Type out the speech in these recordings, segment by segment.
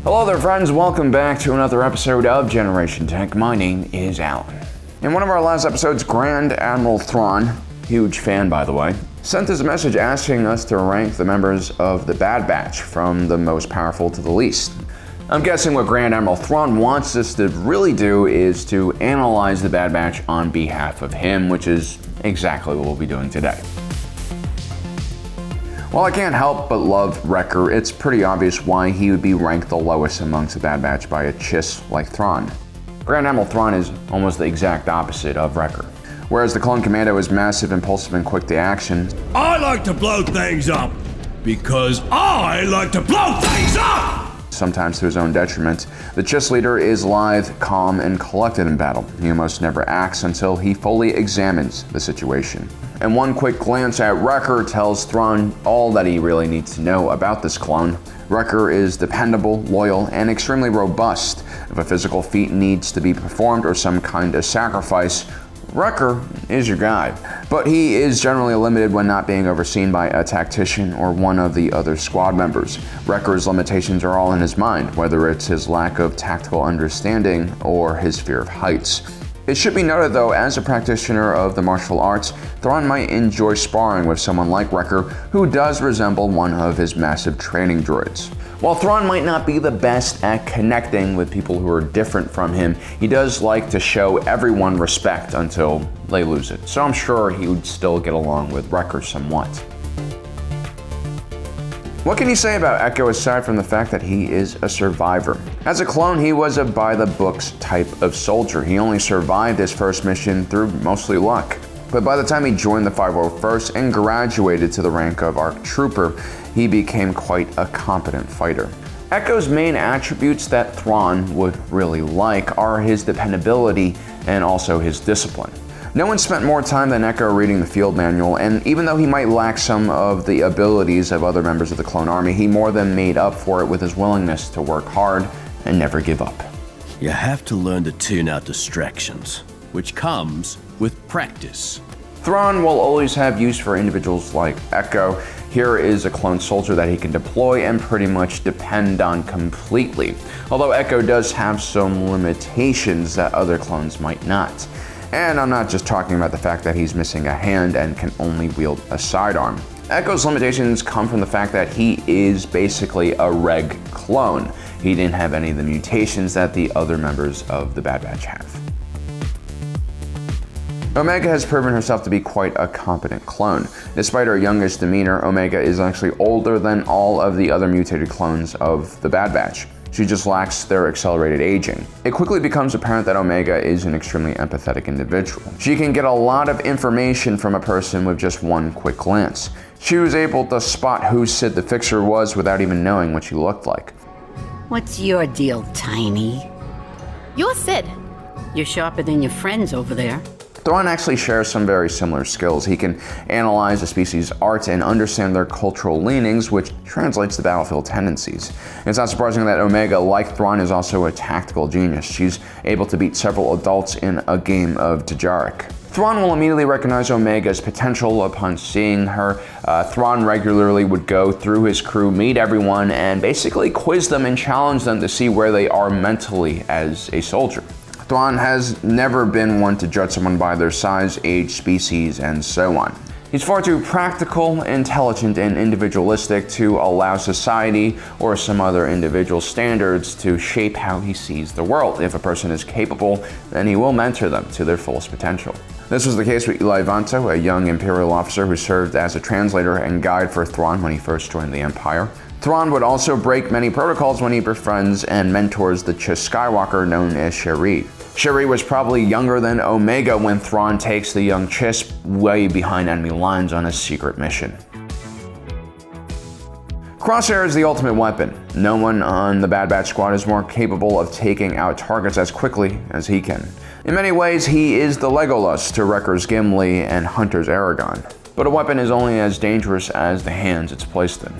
Hello there friends, welcome back to another episode of Generation Tech. My name is Alan. In one of our last episodes, Grand Admiral Thrawn, huge fan by the way, sent us a message asking us to rank the members of the Bad Batch from the most powerful to the least. I'm guessing what Grand Admiral Thrawn wants us to really do is to analyze the Bad Batch on behalf of him, which is exactly what we'll be doing today. While I can't help but love Wrecker, it's pretty obvious why he would be ranked the lowest amongst the Bad Batch by a chiss like Thrawn. Grand Admiral Thrawn is almost the exact opposite of Wrecker. Whereas the clone commando is massive, impulsive, and quick to action, I like to blow things up because I like to blow things up! Sometimes to his own detriment, the chiss leader is lithe, calm, and collected in battle. He almost never acts until he fully examines the situation. And one quick glance at Wrecker tells Thrawn all that he really needs to know about this clone. Wrecker is dependable, loyal, and extremely robust. If a physical feat needs to be performed or some kind of sacrifice, Wrecker is your guy. But he is generally limited when not being overseen by a tactician or one of the other squad members. Wrecker's limitations are all in his mind, whether it's his lack of tactical understanding or his fear of heights. It should be noted though, as a practitioner of the martial arts, Thrawn might enjoy sparring with someone like Wrecker, who does resemble one of his massive training droids. While Thrawn might not be the best at connecting with people who are different from him, he does like to show everyone respect until they lose it. So I'm sure he would still get along with Wrecker somewhat. What can you say about Ekko aside from the fact that he is a survivor? As a clone, he was a by-the-books type of soldier. He only survived his first mission through mostly luck. But by the time he joined the 501st and graduated to the rank of ARC Trooper, he became quite a competent fighter. Ekko's main attributes that Thrawn would really like are his dependability and also his discipline. No one spent more time than Ekko reading the field manual, and even though he might lack some of the abilities of other members of the clone army, he more than made up for it with his willingness to work hard and never give up. You have to learn to tune out distractions, which comes with practice. Thrawn will always have use for individuals like Ekko. Here is a clone soldier that he can deploy and pretty much depend on completely. Although Ekko does have some limitations that other clones might not. And I'm not just talking about the fact that he's missing a hand and can only wield a sidearm. Ekko's limitations come from the fact that he is basically a reg clone. He didn't have any of the mutations that the other members of the Bad Batch have. Omega has proven herself to be quite a competent clone. Despite her youngish demeanor, Omega is actually older than all of the other mutated clones of the Bad Batch. She just lacks their accelerated aging. It quickly becomes apparent that Omega is an extremely empathetic individual. She can get a lot of information from a person with just one quick glance. She was able to spot who Sid the Fixer was without even knowing what she looked like. What's your deal, Tiny? You're Sid. You're sharper than your friends over there. Thrawn actually shares some very similar skills. He can analyze a species' art and understand their cultural leanings, which translates to battlefield tendencies. It's not surprising that Omega, like Thrawn, is also a tactical genius. She's able to beat several adults in a game of Tajaric. Thrawn will immediately recognize Omega's potential upon seeing her. Thrawn regularly would go through his crew, meet everyone, and basically quiz them and challenge them to see where they are mentally as a soldier. Thrawn has never been one to judge someone by their size, age, species, and so on. He's far too practical, intelligent, and individualistic to allow society or some other individual standards to shape how he sees the world. If a person is capable, then he will mentor them to their fullest potential. This was the case with Eli Vanto, a young Imperial officer who served as a translator and guide for Thrawn when he first joined the Empire. Thrawn would also break many protocols when he befriends and mentors the Chiss Skywalker known as Cherie. Cherie was probably younger than Omega when Thrawn takes the young Chiss way behind enemy lines on a secret mission. Crosshair is the ultimate weapon. No one on the Bad Batch squad is more capable of taking out targets as quickly as he can. In many ways, he is the Legolas to Wrecker's Gimli and Hunter's Aragon. But a weapon is only as dangerous as the hands it's placed in.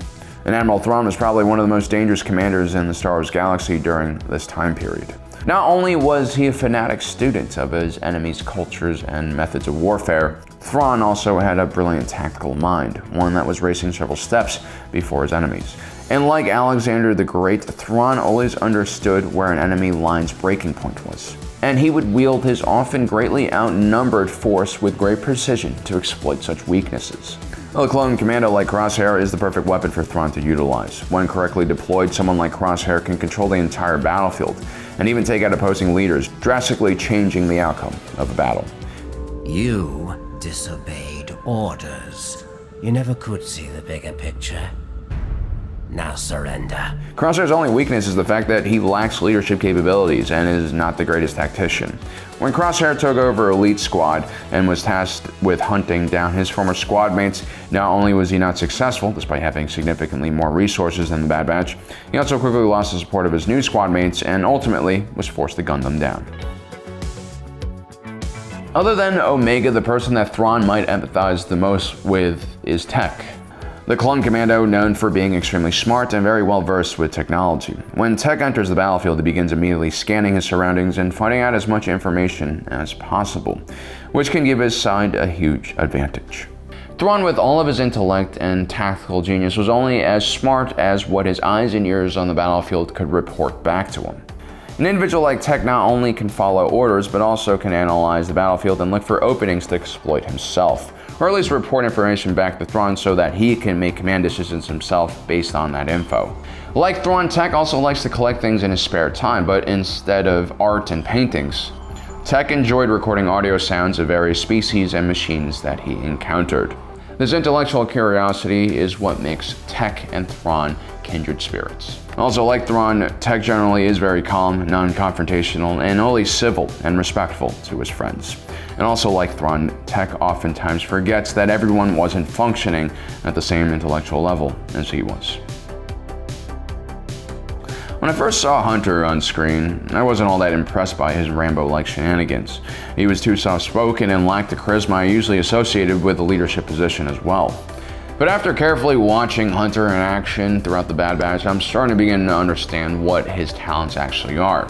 And Admiral Thrawn was probably one of the most dangerous commanders in the Star Wars galaxy during this time period. Not only was he a fanatic student of his enemy's cultures and methods of warfare, Thrawn also had a brilliant tactical mind, one that was racing several steps before his enemies. And like Alexander the Great, Thrawn always understood where an enemy line's breaking point was. And he would wield his often greatly outnumbered force with great precision to exploit such weaknesses. A clone commando like Crosshair is the perfect weapon for Thrawn to utilize. When correctly deployed, someone like Crosshair can control the entire battlefield and even take out opposing leaders, drastically changing the outcome of a battle. You disobeyed orders. You never could see the bigger picture. Now surrender. Crosshair's only weakness is the fact that he lacks leadership capabilities and is not the greatest tactician. When Crosshair took over Elite Squad and was tasked with hunting down his former squad mates, not only was he not successful, despite having significantly more resources than the Bad Batch, he also quickly lost the support of his new squad mates and ultimately was forced to gun them down. Other than Omega, the person that Thrawn might empathize the most with is Tech, the clone commando known for being extremely smart and very well versed with technology. When Tech enters the battlefield, he begins immediately scanning his surroundings and finding out as much information as possible, which can give his side a huge advantage. Thrawn, with all of his intellect and tactical genius, was only as smart as what his eyes and ears on the battlefield could report back to him. An individual like Tech not only can follow orders, but also can analyze the battlefield and look for openings to exploit himself, or at least report information back to Thrawn so that he can make command decisions himself based on that info. Like Thrawn, Tech also likes to collect things in his spare time, but instead of art and paintings, Tech enjoyed recording audio sounds of various species and machines that he encountered. This intellectual curiosity is what makes Tech and Thrawn kindred spirits. Also, like Thrawn, Tech generally is very calm, non-confrontational, and only civil and respectful to his friends. And also, like Thrawn, Tech oftentimes forgets that everyone wasn't functioning at the same intellectual level as he was. When I first saw Hunter on screen, I wasn't all that impressed by his Rambo-like shenanigans. He was too soft-spoken and lacked the charisma I usually associated with a leadership position as well. But after carefully watching Hunter in action throughout the Bad Batch, I'm starting to begin to understand what his talents actually are.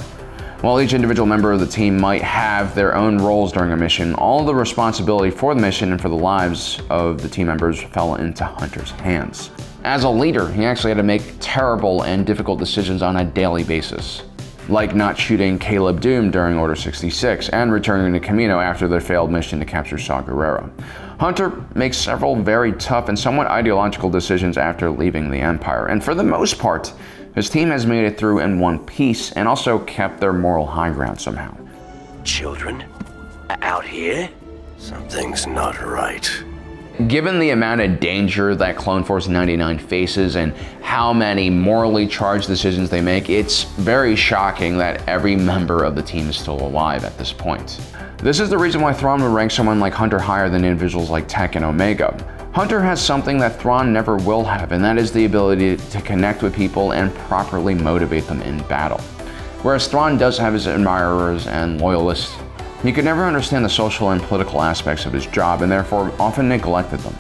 While each individual member of the team might have their own roles during a mission, all the responsibility for the mission and for the lives of the team members fell into Hunter's hands. As a leader, he actually had to make terrible and difficult decisions on a daily basis, like not shooting Caleb Doom during Order 66 and returning to Camino after their failed mission to capture Saw Gerrera. Hunter makes several very tough and somewhat ideological decisions after leaving the Empire, and for the most part, his team has made it through in one piece and also kept their moral high ground somehow. Children? Out here? Something's not right. Given the amount of danger that Clone Force 99 faces and how many morally charged decisions they make, it's very shocking that every member of the team is still alive at this point. This is the reason why Thrawn would rank someone like Hunter higher than individuals like Tech and Omega. Hunter has something that Thrawn never will have, and that is the ability to connect with people and properly motivate them in battle. Whereas Thrawn does have his admirers and loyalists, he could never understand the social and political aspects of his job and therefore often neglected them.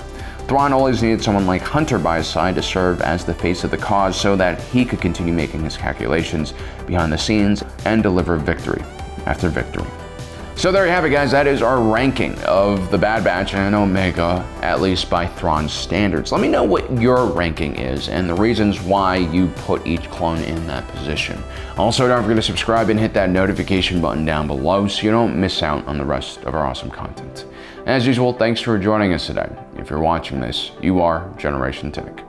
Thrawn always needed someone like Hunter by his side to serve as the face of the cause so that he could continue making his calculations behind the scenes and deliver victory after victory. So there you have it, guys. That is our ranking of the Bad Batch and Omega, at least by Thrawn's standards. Let me know what your ranking is and the reasons why you put each clone in that position. Also, don't forget to subscribe and hit that notification button down below so you don't miss out on the rest of our awesome content. As usual, thanks for joining us today. If you're watching this, you are Generation Tech.